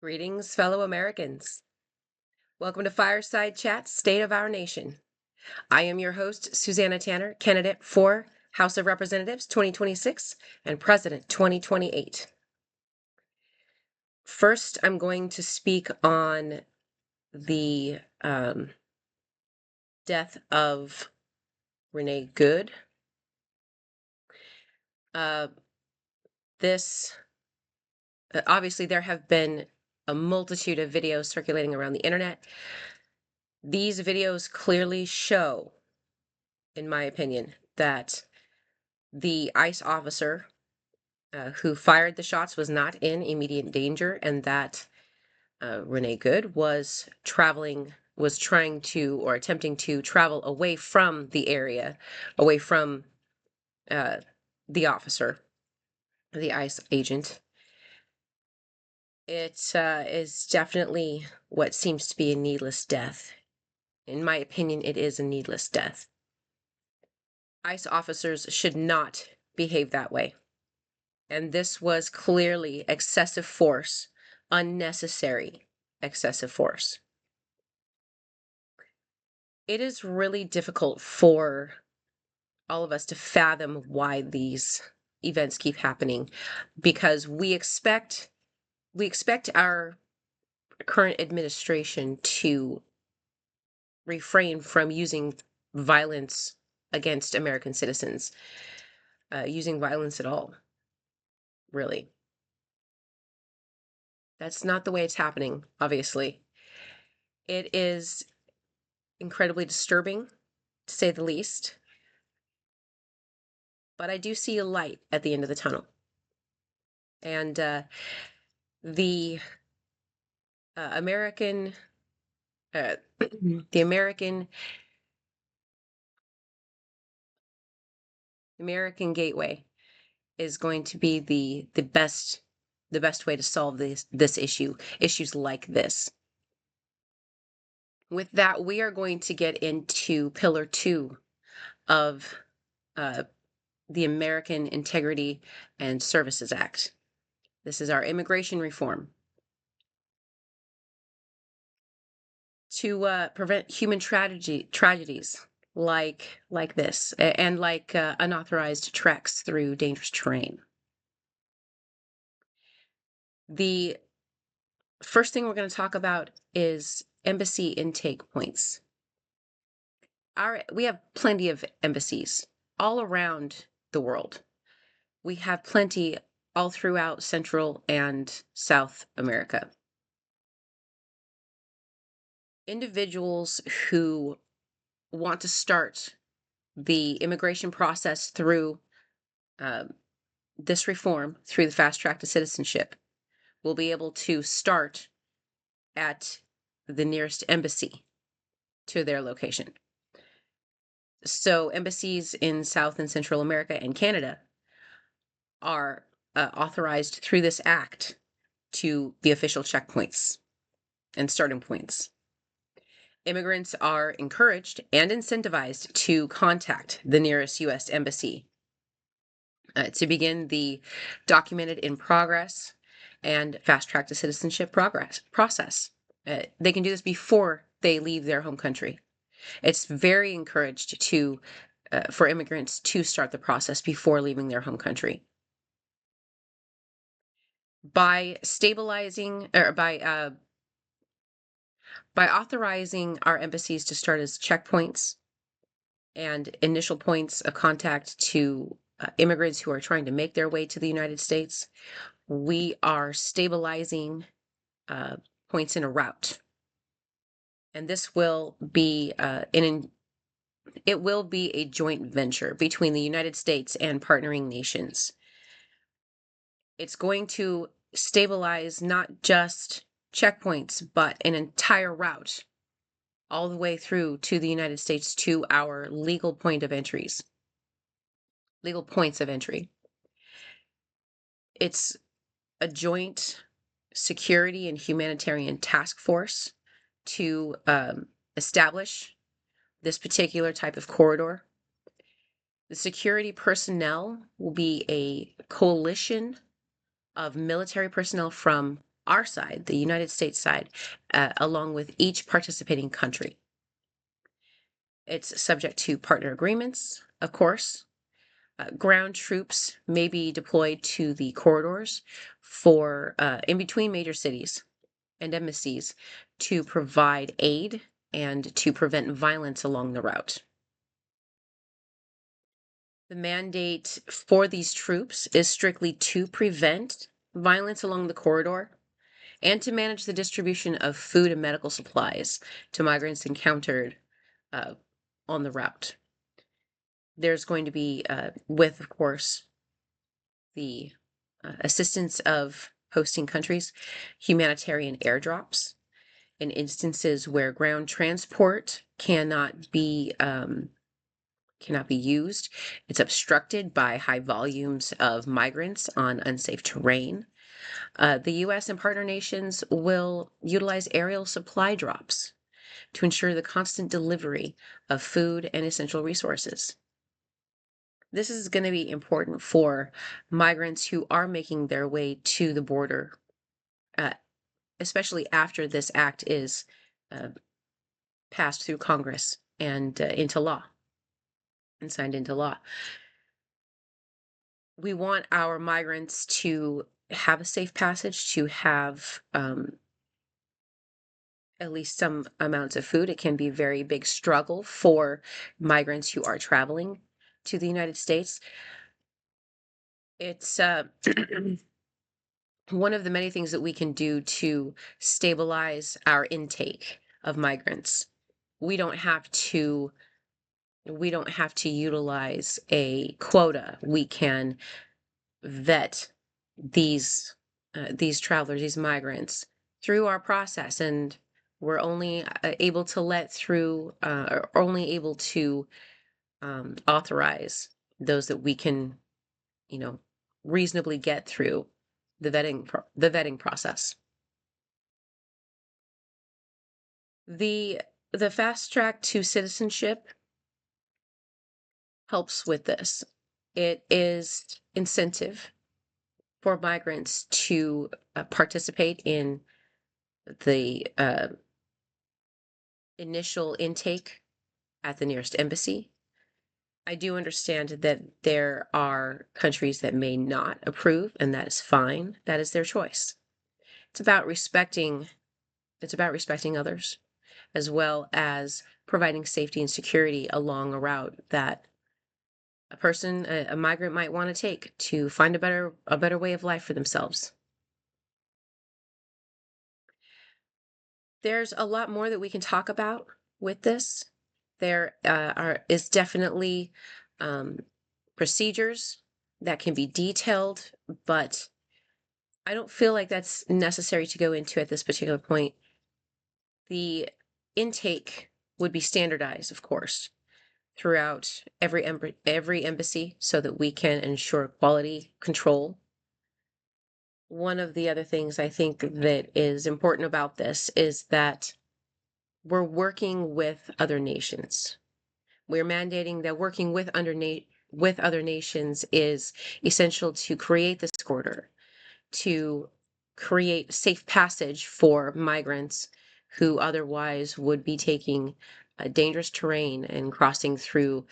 Greetings, fellow Americans. Welcome to Fireside Chat, State of Our Nation. I am your host, Susanna Tanner, candidate for House of Representatives 2026 and President 2028. First, I'm going to speak on the death of Renee Good. Obviously, there have been a multitude of videos circulating around the internet. These videos clearly show, in my opinion, that the ICE officer who fired the shots was not in immediate danger, and that Renee Good was trying to, or attempting to travel away from the area, away from the officer, the ICE agent. It is definitely what seems to be a needless death. In my opinion, it is a needless death. ICE officers should not behave that way. And this was clearly excessive force, unnecessary excessive force. It is really difficult for all of us to fathom why these events keep happening, because we expect our current administration to refrain from using violence against American citizens, using violence at all, really. That's not the way it's happening, obviously. It is incredibly disturbing, to say the least. But I do see a light at the end of the tunnel. And the American the American gateway is going to be the best way to solve this issues like this. With that, we are going to get into Pillar 2 of the American Integrity and Services Act. This is our immigration reform. To prevent human tragedies like this, and like unauthorized treks through dangerous terrain. The first thing we're going to talk about is embassy intake points. We have plenty of embassies all around the world. We have plenty all throughout Central and South America. Individuals who want to start the immigration process through this reform, through the fast track to citizenship, will be able to start at the nearest embassy to their location. So embassies in South and Central America and Canada are authorized through this act to be official checkpoints and starting points. Immigrants are encouraged and incentivized to contact the nearest U.S. embassy to begin the documented in progress and fast track to citizenship process. They can do this before they leave their home country. It's very encouraged for immigrants to start the process before leaving their home country. By stabilizing, or by authorizing our embassies to start as checkpoints and initial points of contact to immigrants who are trying to make their way to the United States, we are stabilizing points in a route. And this will be it will be a joint venture between the United States and partnering nations. It's going to stabilize not just checkpoints, but an entire route all the way through to the United States to our legal points of entry. It's a joint security and humanitarian task force to establish this particular type of corridor. The security personnel will be a coalition of military personnel from our side, the United States side, along with each participating country. It's subject to partner agreements, of course. Ground troops may be deployed to the corridors for in between major cities and embassies to provide aid and to prevent violence along the route. The mandate for these troops is strictly to prevent violence along the corridor and to manage the distribution of food and medical supplies to migrants encountered on the route. There's going to be, with, of course, the assistance of hosting countries, humanitarian airdrops in instances where ground transport cannot be used. It's obstructed by high volumes of migrants on unsafe terrain. The U.S. and partner nations will utilize aerial supply drops to ensure the constant delivery of food and essential resources. This is going to be important for migrants who are making their way to the border, especially after this act is passed through Congress and into law and signed into law. We want our migrants to have a safe passage, to have at least some amounts of food. It can be a very big struggle for migrants who are traveling to the United States. It's one of the many things that we can do to stabilize our intake of migrants. We don't have to utilize a quota. We can vet these travelers, these migrants, through our process, and we're only able to authorize those that we can, reasonably get through the vetting process. The fast track to citizenship helps with this. It is incentive for migrants to participate in the initial intake at the nearest embassy. I do understand that there are countries that may not approve, and that is fine. That is their choice. It's about respecting others, as well as providing safety and security along a route that a migrant might want to take to find a better way of life for themselves. There's a lot more that we can talk about with this. There is definitely procedures that can be detailed, but I don't feel like that's necessary to go into at this particular point. The intake would be standardized, of course, throughout every embassy so that we can ensure quality control. One of the other things I think that is important about this is that we're working with other nations. We're mandating that working with other nations is essential to create this corridor, to create safe passage for migrants who otherwise would be taking dangerous terrain and crossing through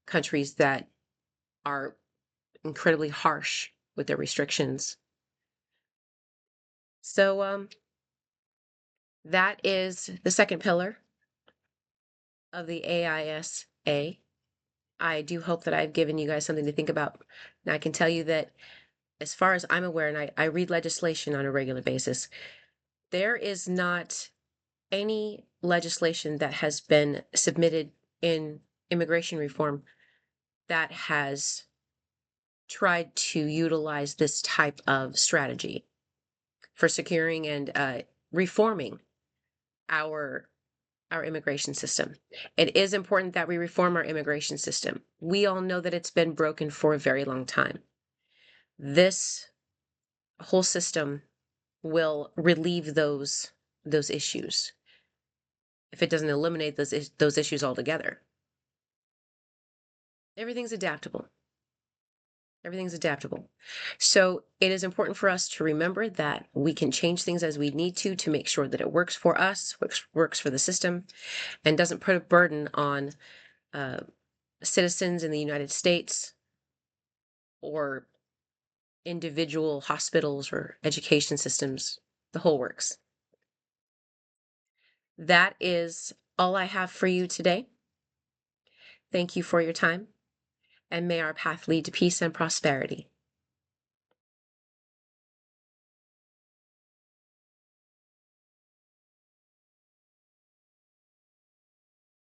countries that are incredibly harsh with their restrictions. So that is the second pillar of the AISA. I do hope that I've given you guys something to think about. Now, I can tell you that as far as I'm aware, and I read legislation on a regular basis, there is not any legislation that has been submitted in immigration reform that has tried to utilize this type of strategy for securing and reforming our immigration system. It is important that we reform our immigration system. We all know that it's been broken for a very long time. This whole system will relieve those issues if it doesn't eliminate those issues altogether. Everything's adaptable. Everything's adaptable. So it is important for us to remember that we can change things as we need to make sure that it works for us, works for the system, and doesn't put a burden on uh, citizens in the United States or individual hospitals or education systems, the whole works. That is all I have for you today. Thank you for your time, and may our path lead to peace and prosperity.